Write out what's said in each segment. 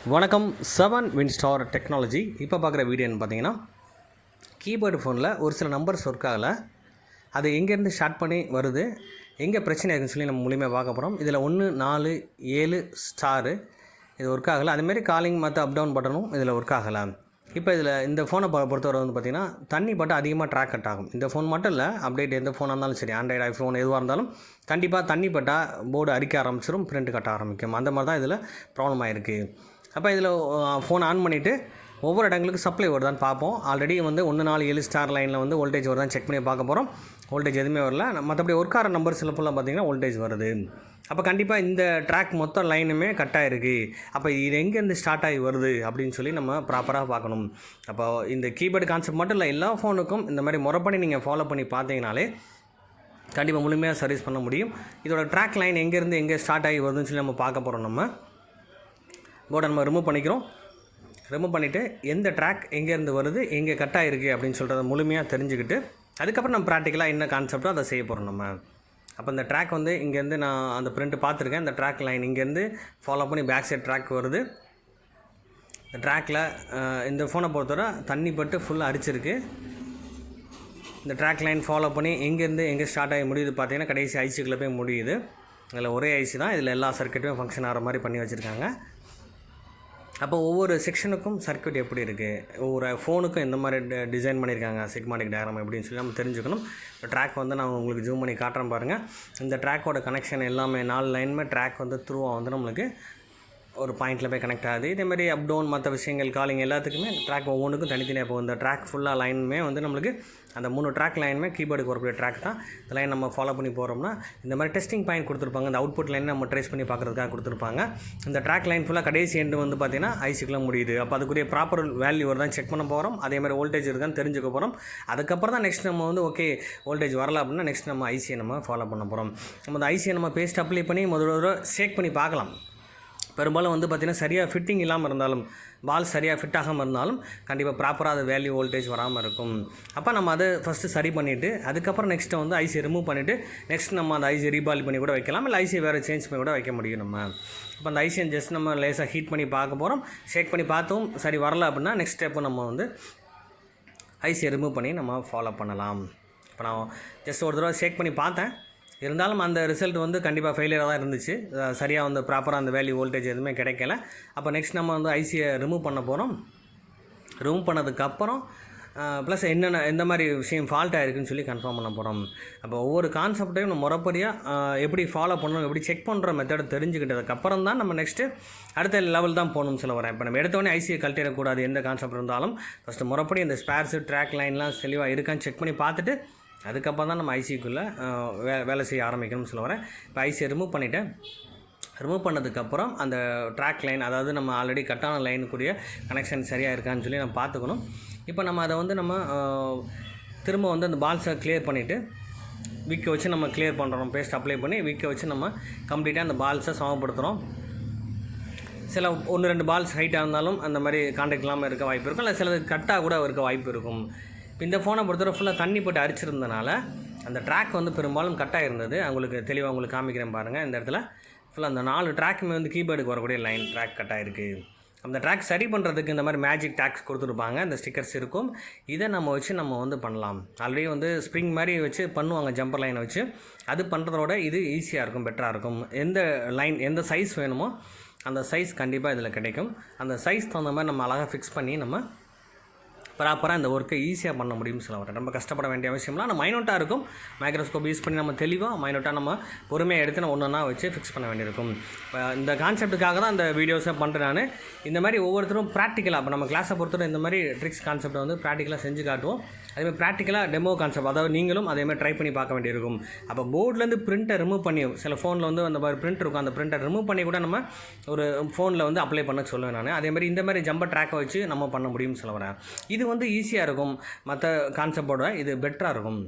வணக்கம் 7 Winstar technology. இப்போ பார்க்குற வீடியோன்னு பார்த்தீங்கன்னா, கீபோர்டு ஃபோனில் ஒரு சில நம்பர்ஸ் ஒர்க் ஆகலை. அது எங்கேருந்து ஸ்டார்ட் பண்ணி வருது, எங்கே பிரச்சனை இருக்குன்னு சொல்லி நம்ம மூலியமாக பார்க்க போகிறோம். இதில் 1 4 7 ஸ்டாரு இது ஒர்க் ஆகலை. அதுமாரி காலிங் மற்ற அப் டவுன் பட்டனும் இதில் ஒர்க் ஆகலை. இப்போ இதில் இந்த ஃபோனை பொறுத்தவரை வந்து பார்த்திங்கன்னா, தண்ணி பட்டு அதிகமாக ட்ராக் கட் ஆகும். இந்த ஃபோன் மட்டும் இல்லை, அப்டேட் எந்த ஃபோனாக இருந்தாலும் சரி, ஆண்ட்ராய்டு ஐஃபோன் எதுவாக இருந்தாலும் கண்டிப்பாக தண்ணி பட்டால் போர்டு அரிக்க ஆரம்பிச்சிடும், பிரிண்ட் கட்ட ஆரம்பிக்கும். அந்த மாதிரி தான் இதில் ப்ராப்ளம் ஆகிருக்கு. அப்போ இதில் ஃபோன் ஆன் பண்ணிவிட்டு ஒவ்வொரு இடங்களுக்கு சப்ளை வருதான்னு பார்ப்போம். ஆல்ரெடி வந்து 1 4 7 ஸ்டார் லைனில் வந்து வோல்டேஜ் வருதான்னு செக் பண்ணி பார்க்க போகிறோம். வோல்டேஜ் எதுவுமே வரல. மற்றபடி ஒர்க் ஆகிற நம்பர் சில ஃபுல்லாக பார்த்திங்கன்னா வோல்டேஜ் வருது. அப்போ கண்டிப்பாக இந்த ட்ராக் மொத்த லைனுமே கட் ஆகிருக்கு. அப்போ இது எங்கேருந்து ஸ்டார்ட் ஆகி வருது அப்படின்னு சொல்லி நம்ம ப்ராப்பராக பார்க்கணும். அப்போ இந்த கீபோர்டு கான்செப்ட் மட்டும் இல்லை, எல்லா ஃபோனுக்கும் இந்த மாதிரி முறைப்படி நீங்கள் ஃபாலோ பண்ணி பார்த்தீங்கனாலே கண்டிப்பாக முழுமையாக சர்வீஸ் பண்ண முடியும். இதோட ட்ராக் லைன் எங்கேருந்து எங்கே ஸ்டார்ட் ஆகி வருதுன்னு சொல்லி நம்ம பார்க்க போகிறோம். நம்ம போர்டை நம்ம ரிமூவ் பண்ணிக்கிறோம். ரிமூவ் பண்ணிவிட்டு எந்த ட்ராக் எங்கேருந்து வருது, எங்கே கட் ஆகிருக்கு அப்படின்னு சொல்கிறத முழுமையாக தெரிஞ்சுக்கிட்டு அதுக்கப்புறம் நம்ம ப்ராக்டிக்கலாக என்ன கான்செப்டோ அதை செய்ய போகிறோம் நம்ம. அப்போ இந்த ட்ராக் வந்து இங்கேருந்து நான் அந்த பிரிண்ட் பார்த்துருக்கேன். இந்த ட்ராக் லைன் இங்கேருந்து ஃபாலோ பண்ணி பேக் சைட் ட்ராக் வருது. இந்த ட்ராக்கில் இந்த ஃபோனை பொறுத்தவரை தண்ணி பட்டு ஃபுல்லாக அரிச்சிருக்கு. இந்த ட்ராக் லைன் ஃபாலோ பண்ணி எங்கேருந்து எங்கே ஸ்டார்ட் ஆகி முடியுது பார்த்தீங்கன்னா கடைசி ஐசிக்குள்ளே போய் முடியுது. இதில் ஒரே ஐசி தான், இதில் எல்லா சர்க்கியூட்டுமே ஃபங்க்ஷன் ஆகிற மாதிரி பண்ணி வச்சுருக்காங்க. அப்போ ஒவ்வொரு செக்ஷனுக்கும் சர்க்யூட் எப்படி இருக்குது, ஒவ்வொரு ஃபோனுக்கும் எந்த மாதிரி டிசைன் பண்ணியிருக்காங்க, சிக்மாட்டிக் டயக்ராம் எப்படின்னு சொல்லி நம்ம தெரிஞ்சுக்கணும். இந்த ட்ராக் வந்து நான் உங்களுக்கு ஜூம் பண்ணி காட்டுறேன் பாருங்கள். இந்த ட்ராக்கோட கனெக்ஷன் எல்லாமே 4 லைனுமே ட்ராக் வந்து த்ரூவாக வந்து நம்மளுக்கு ஒரு பாயிண்டில் போய் கனெக்ட் ஆகுது. இதேமாதிரி அப் டவுன் மற்ற விஷயங்கள் காலிங் எல்லாத்துக்குமே ட்ராக் ஒவ்வொன்றுக்கும் தனித்தனியாக போகும். இந்த ட்ராக் ஃபுல்லாக லைனுமே வந்து நம்மளுக்கு அந்த 3 ட்ராக் லைனுமே கீபோர்டுக்கு வரக்கூடிய ட்ராக் தான். இந்த லைன் நம்ம ஃபாலோ பண்ணி போகிறோம்னா இந்த மாதிரி டெஸ்டிங் பாயிண்ட் கொடுத்துருப்பாங்க. இந்த அவுட்புட் லைன் நம்ம ட்ரேஸ் பண்ணி பார்க்குறதுக்காக கொடுத்துருப்பாங்க. இந்த ட்ராக் லைன் ஃபுல்லாக கடைசி எண்டு வந்து பார்த்திங்கன்னா ஐசிக்குள்ளே முடியுது. அப்போ அதுக்குரிய ப்ராப்பர் வேல்யூ வருதான் செக் பண்ண போகிறோம். அதேமாதிரி வோல்டேஜ் இருக்கான்னு தெரிஞ்சுக்க போகிறோம். அதுக்கப்புறம் தான் நெக்ஸ்ட் நம்ம வந்து ஓகே வோல்டேஜ் வரல அப்படின்னா நெக்ஸ்ட் நம்ம ஐசியை நம்ம ஃபாலோ பண்ண போகிறோம். நம்ம அந்த ஐசியை நம்ம பேஸ்ட் அப்ளை பண்ணி முதல்ல ஷேக் பண்ணி பார்க்கலாம். பெரும்பாலும் வந்து பார்த்திங்கன்னா சரியாக ஃபிட்டிங் இல்லாமல் இருந்தாலும், பால் சரியாக ஃபிட் ஆகாமல் இருந்தாலும் கண்டிப்பாக ப்ராப்பராக அது வேல்யூ வோல்டேஜ் வராமல் இருக்கும். அப்போ நம்ம அதை ஃபஸ்ட்டு சரி பண்ணிவிட்டு அதுக்கப்புறம் நெக்ஸ்ட்டு வந்து ஐசி ரிமூவ் பண்ணிவிட்டு நெக்ஸ்ட் நம்ம அந்த ஐசி ரீபால் பண்ணி கூட வைக்கலாம், இல்லை ஐசி வேறு சேஞ்ச் பண்ணி கூட வைக்க முடியும் நம்ம. இப்போ அந்த ஐசியை ஜஸ்ட் நம்ம லேசாக ஹீட் பண்ணி பார்க்க போகிறோம். ஷேக் பண்ணி பார்த்தோம் சரி வரல அப்படின்னா நெக்ஸ்ட் ஸ்டெப்பு நம்ம வந்து ஐசியை ரிமூவ் பண்ணி நம்ம ஃபாலோ பண்ணலாம். இப்போ நான் ஜஸ்ட் ஒரு தடவை ஷேக் பண்ணி பார்த்தேன். இருந்தாலும் அந்த ரிசல்ட் வந்து கண்டிப்பாக ஃபெயிலியராக தான் இருந்துச்சு. சரியாக வந்து ப்ராப்பராக அந்த வேல்யூ வோல்டேஜ் எதுவுமே கிடைக்கல. அப்போ நெக்ஸ்ட் நம்ம வந்து ஐசியை ரிமூவ் பண்ண போகிறோம். ரிமூவ் பண்ணதுக்கப்புறம் ப்ளஸ் என்னென்ன எந்த மாதிரி விஷயம் ஃபால்ட் ஆகிருக்குன்னு சொல்லி கன்ஃபார்ம் பண்ண போகிறோம். அப்போ ஒவ்வொரு கான்செப்டையும் நம்ம முறைப்படியாக எப்படி ஃபாலோ பண்ணணும், எப்படி செக் பண்ணுற மெத்தடை தெரிஞ்சுக்கிட்டதுக்கப்புறம் தான் நம்ம நெக்ஸ்ட்டு அடுத்த லெவல் தான் போகணும்னு சொல்ல வரேன். இப்போ நம்ம எடுத்தோடனே ஐசியை கழட்டிடக்கூடாது. எந்த கான்செப்ட் இருந்தாலும் ஃபஸ்ட்டு முறைப்படி இந்த ஸ்பேர்ஸு ட்ராக் லைன்லாம் தெளிவாக இருக்கான்னு செக் பண்ணி பார்த்துட்டு அதுக்கப்புறம் தான் நம்ம ஐசிக்குள்ளே வேலை செய்ய ஆரம்பிக்கணும்னு சொல்ல வரேன். இப்போ ஐசியை ரிமூவ் பண்ணிவிட்டேன். ரிமூவ் பண்ணதுக்கப்புறம் அந்த ட்ராக் லைன், அதாவது நம்ம ஆல்ரெடி கட்டான லைனுக்குரிய கனெக்ஷன் சரியாக இருக்கான்னு சொல்லி நம்ம பார்த்துக்கணும். இப்போ நம்ம அதை வந்து நம்ம திரும்ப வந்து அந்த பால்ஸை கிளியர் பண்ணிவிட்டு விக்கை வச்சு நம்ம கிளியர் பண்ணுறோம். பேஸ்ட் அப்ளை பண்ணி விக்கை வச்சு நம்ம கம்ப்ளீட்டாக அந்த பால்ஸை சமப்படுத்துகிறோம். சில 1 2 பால்ஸ் ஹைட்டாக இருந்தாலும் அந்த மாதிரி கான்டாக்ட் இல்லாமல் இருக்க வாய்ப்பு இருக்கும், இல்லை சிலது கட்டாக கூட இருக்க வாய்ப்பு இருக்கும். இந்த ஃபோனை பொறுத்தவரை ஃபுல்லாக தண்ணி போட்டு அரிச்சிருந்தனால அந்த ட்ராக் வந்து பெரும்பாலும் கட்டாக இருந்தது. உங்களுக்கு தெளிவாக உங்களுக்கு காமிக்கிறேன் பாருங்கள். இந்த இடத்துல ஃபுல்லாக அந்த 4 ட்ராக்குமே வந்து கீபோர்டுக்கு வரக்கூடிய லைன் ட்ராக் கட்டாக இருக்குது. அந்த ட்ராக் சரி பண்ணுறதுக்கு இந்த மாதிரி மேஜிக் டேக்ஸ் கொடுத்துருப்பாங்க, இந்த ஸ்டிக்கர்ஸ் இருக்கும். இதை நம்ம வச்சு நம்ம வந்து பண்ணலாம். ஆல்ரெடி வந்து ஸ்ப்ரிங் மாதிரி வச்சு பண்ணுவாங்க, ஜம்பர் லைனை வச்சு. அது பண்ணுறதோட இது ஈஸியாக இருக்கும், பெட்டராக இருக்கும். எந்த லைன் எந்த சைஸ் வேணுமோ அந்த சைஸ் கண்டிப்பாக இதில் கிடைக்கும். அந்த சைஸ் தகுந்த மாதிரி நம்ம அழகாக ஃபிக்ஸ் பண்ணி நம்ம ப்ராப்பராக இந்த ஒர்க்கை ஈஸியாக பண்ண முடியும்னு சொல்ல வரேன். ரொம்ப கஷ்டப்பட வேண்டிய அவசியம்லாம் நம்ம மைனூட்டாக இருக்கும். மைக்ரோஸ்கோப் யூஸ் பண்ணி நம்ம தெளிவாக மைனூட்டாக நம்ம பொறுமையாக எடுத்து நம்ம ஒன்றா வச்சு ஃபிக்ஸ் பண்ண வேண்டியிருக்கும். இந்த கான்செப்ட்டுக்காக தான் இந்த வீடியோஸை பண்ணுறேன் நான். இந்த மாதிரி ஒவ்வொருத்தரும் ப்ராக்டிக்கலாக, இப்போ நம்ம கிளாஸை பொறுத்தவரை இந்த மாதிரி ட்ரிக்ஸ் கான்செப்டை வந்து ப்ராக்டிக்கலாக செஞ்சு காட்டுவோம். அதேமாதிரி ப்ராக்டிக்கலாக டெமோ கான்செப்ட், அதாவது நீங்களும் அதேமாதிரி ட்ரை பண்ணி பார்க்க வேண்டியிருக்கும். அப்போ போர்ட்லேருந்து பிரிண்ட்டை ரிமூவ் பண்ணி, சில ஃபோனில் வந்து அந்த மாதிரி பிரிண்ட் இருக்கும், அந்த பிரிண்ட்டை ரிமூவ் பண்ணி கூட நம்ம ஒரு ஃபோனில் வந்து அப்ளை பண்ண சொல்லுவேன் நான். அதேமாதிரி இந்த மாதிரி ஜம்பர் ட்ராக்கை வச்சு நம்ம பண்ண முடியும்னு சொல்ல வரேன். இது வந்து ஈஸியாக இருக்கும், மற்ற கான்செப்டோட இது பெட்டராக இருக்கும்.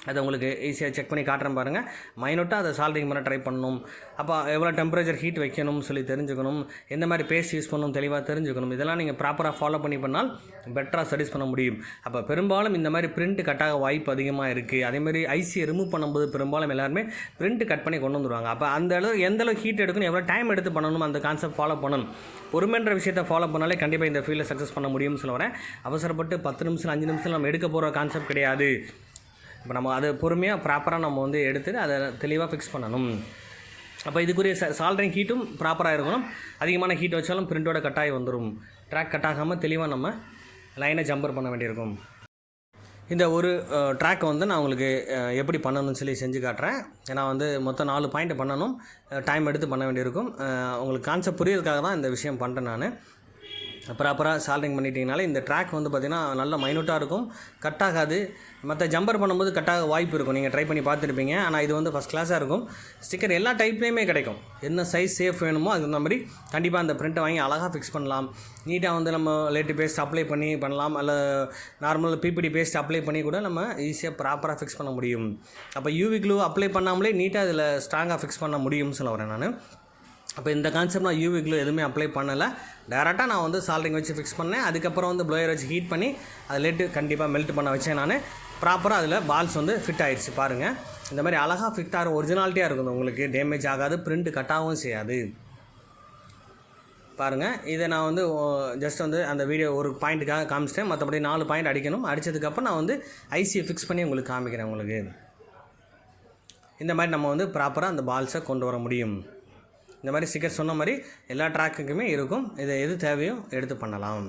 அதை உங்களுக்கு ஈஸியாக செக் பண்ணி காட்டுறேன் பாருங்கள். மைனூட்டாக அதை சால்ட்ரிங் பண்ண ட்ரை பண்ணணும். அப்போ எவ்வளோ டெம்பரேச்சர் ஹீட் வைக்கணும்னு சொல்லி தெரிஞ்சுக்கணும், எந்த மாதிரி பேஸ்ட் யூஸ் பண்ணணும் தெளிவாக தெரிஞ்சுக்கணும். இதெல்லாம் நீங்கள் ப்ராப்பராக ஃபாலோ பண்ணால் பெட்டராக ஸ்டடிஸ் பண்ண முடியும். அப்போ பெரும்பாலும் இந்த மாதிரி பிரிண்ட் கட்டாக வாய்ப்பு அதிகமாக இருக்குது. அதேமாதிரி ஐசியை ரிமூவ் பண்ணும்போது பெரும்பாலும் எல்லாருமே பிரிண்ட் கட் பண்ணி கொண்டு வந்துடுவாங்க. அப்போ அந்த அளவு எந்த அளவு ஹீட் எடுக்கணும், எவ்வளோ டைம் எடுத்து பண்ணணும், அந்த கான்செப்ட் ஃபாலோ பண்ணணும். பொறுமைன்ற விஷயத்தை ஃபாலோ பண்ணாலே கண்டிப்பாக இந்த ஃபீல்டில் சக்ஸஸ் பண்ண முடியும்னு சொல்ல வரேன். அவசரப்பட்டு 10 நிமிஷம் 5 நிமிஷம் நம்ம எடுக்க போகிற கான்செப்ட் கிடையாது. இப்போ நம்ம அதை பொறுமையாக ப்ராப்பராக நம்ம வந்து எடுத்துட்டு அதை தெளிவாக ஃபிக்ஸ் பண்ணணும். அப்போ இதுக்குரிய சால்ட்ரிங் ஹீட்டும் ப்ராப்பராக இருக்கணும். அதிகமான ஹீட் வச்சாலும் பிரிண்டோட கட்டாகி வந்துடும். ட்ராக் கட் ஆகாமல் தெளிவாக நம்ம லைனை ஜம்பர் பண்ண வேண்டியிருக்கும். இந்த ஒரு ட்ராக்கை வந்து நான் உங்களுக்கு எப்படி பண்ணணும்னு சொல்லி செஞ்சு காட்டுறேன். ஏன்னா வந்து மொத்தம் 4 பாயிண்ட் பண்ணணும், டைம் எடுத்து பண்ண வேண்டியிருக்கும். உங்களுக்கு கான்செப்ட் புரியறதுக்காக தான் இந்த விஷயம் பண்ணுறேன். நான் ப்ராப்பராக சால்ட்ரிங் பண்ணிட்டீங்கனாலே இந்த ட்ராக் வந்து பார்த்திங்கன்னா நல்ல மைனூட்டாக இருக்கும், கட் ஆகாது. மற்ற ஜம்பர் பண்ணும்போது கட்டாக வாய்ப்பு இருக்கும், நீங்கள் ட்ரை பண்ணி பார்த்துருப்பீங்க. ஆனால் இது வந்து ஃபஸ்ட் கிளாஸாக இருக்கும். ஸ்டிக்கர் எல்லா டைப்லேயுமே கிடைக்கும். என்ன சைஸ் சேஃப் வேணுமோ அதுக்கு தகுந்த மாதிரி கண்டிப்பாக அந்த பிரிண்ட்டை வாங்கி அழகாக ஃபிக்ஸ் பண்ணலாம். நீட்டாக வந்து நம்ம லேட்டு பேஸ்ட் அப்ளை பண்ணி பண்ணலாம், அல்ல நார்மல் பிபிடி பேஸ்ட் அப்ளை பண்ணி கூட நம்ம ஈஸியாக ப்ராப்பராக ஃபிக்ஸ் பண்ண முடியும். அப்போ யூவி க்ளூ அப்ளை பண்ணாமலே நீட்டாக இதில் ஸ்ட்ராங்காக ஃபிக்ஸ் பண்ண முடியும்னு சொல்ல வரேன் நான். அப்போ இந்த கான்செப்ட் நான் யூவி க்ளூ எதுவுமே அப்ளை பண்ணலை, டேரெக்டாக நான் வந்து சால்ட்ரிங் வச்சு ஃபிக்ஸ் பண்ணேன். அதுக்கப்புறம் வந்து ப்ளோயர் வச்சு ஹீட் பண்ணி அதை லேட்டு கண்டிப்பாக மெல்ட் பண்ண வச்சேன் நான். ப்ராப்பராக அதில் பால்ஸ் வந்து ஃபிட் ஆகிடுச்சு பாருங்கள். இந்த மாதிரி அழகாக ஃபிட் ஆகிற ஒரிஜினாலிட்டியாக இருக்கும், உங்களுக்கு டேமேஜ் ஆகாது, பிரிண்ட் கட்டாகவும் செய்யாது. பாருங்கள், இதை நான் வந்து ஜஸ்ட் வந்து அந்த வீடியோ ஒரு பாயிண்ட்டுக்காக காமிச்சிட்டேன். மற்றபடி 4 பாயிண்ட் அடிக்கணும். அடித்ததுக்கப்புறம் நான் வந்து ஐசியை ஃபிக்ஸ் பண்ணி உங்களுக்கு காமிக்கிறேன். உங்களுக்கு இந்த மாதிரி நம்ம வந்து ப்ராப்பராக அந்த பால்ஸை கொண்டு வர முடியும். இந்த மாதிரி ஸ்டிக்கர் சொன்ன மாதிரி எல்லா ட்ராக்குக்குமே இருக்கும். இதை எது தேவையோ எடுத்து பண்ணலாம்.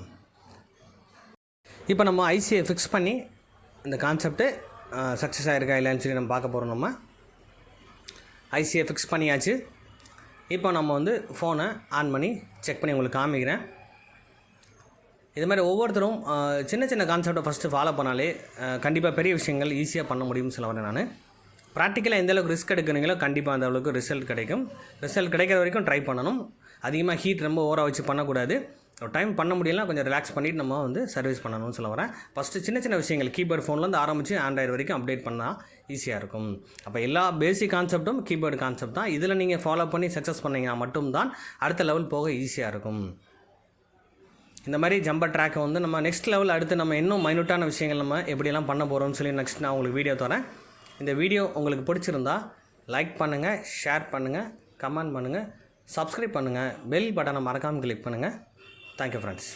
இப்போ நம்ம ஐசியை ஃபிக்ஸ் பண்ணி இந்த கான்செப்ட்டு சக்ஸஸ் ஆகிருக்கா இல்லைன்னு சொல்லி நம்ம பார்க்க போகிறோம். நம்ம ஐசியை ஃபிக்ஸ் பண்ணியாச்சு. இப்போ நம்ம வந்து ஃபோனை ஆன் பண்ணி செக் பண்ணி உங்களுக்கு காமிக்கிறேன். இது மாதிரி ஒவ்வொருத்தரும் சின்ன சின்ன கான்செப்டை ஃபஸ்ட்டு ஃபாலோ பண்ணாலே கண்டிப்பாக பெரிய விஷயங்கள் ஈஸியாக பண்ண முடியும்னு சொல்ல வரேன் நான். ப்ராக்டிக்கலாக எந்த அளவுக்கு ரிஸ்க் எடுக்கிறீங்களோ கண்டிப்பாக அந்த அளவுக்கு ரிசல்ட் கிடைக்கும். ரிசல்ட் கிடைக்கிற வரைக்கும் ட்ரை பண்ணணும். அதிகமாக ஹீட் ரொம்ப ஓவராக வச்சு பண்ணக்கூடாது. ஒரு டைம் பண்ண முடியலாம், கொஞ்சம் ரிலாக்ஸ் பண்ணிவிட்டு நம்ம வந்து சர்வீஸ் பண்ணணும்னு சொல்ல வரேன். ஃபஸ்ட்டு சின்ன சின்ன விஷயங்கள் கீபோர்டு ஃபோன்லேருந்து ஆரம்பித்து ஆண்ட்ராய்டு வரைக்கும் அப்டேட் பண்ணால் ஈஸியாக இருக்கும். அப்போ எல்லா பேசிக் கான்செப்ட்டும் கீபோர்டு கான்செப்ட் தான். இதில் நீங்கள் ஃபாலோ பண்ணி சக்ஸஸ் பண்ணிங்கன்னா மட்டும்தான் அடுத்த லெவல் போக ஈஸியாக இருக்கும். இந்த மாதிரி ஜம்பர் ட்ராக்கை வந்து நம்ம நெக்ஸ்ட் லெவல் அடுத்து நம்ம இன்னும் மைனூட்டான விஷயங்கள் நம்ம எப்படியெல்லாம் பண்ண போகிறோம்னு சொல்லி நெக்ஸ்ட் நான் உங்களுக்கு வீடியோ தரேன். இந்த வீடியோ உங்களுக்கு பிடிச்சிருந்தா லைக் பண்ணுங்கள், ஷேர் பண்ணுங்கள், கமெண்ட் பண்ணுங்கள், சப்ஸ்கிரைப் பண்ணுங்கள், பெல் பட்டனை மறக்காமல் கிளிக் பண்ணுங்கள். Thank you friends.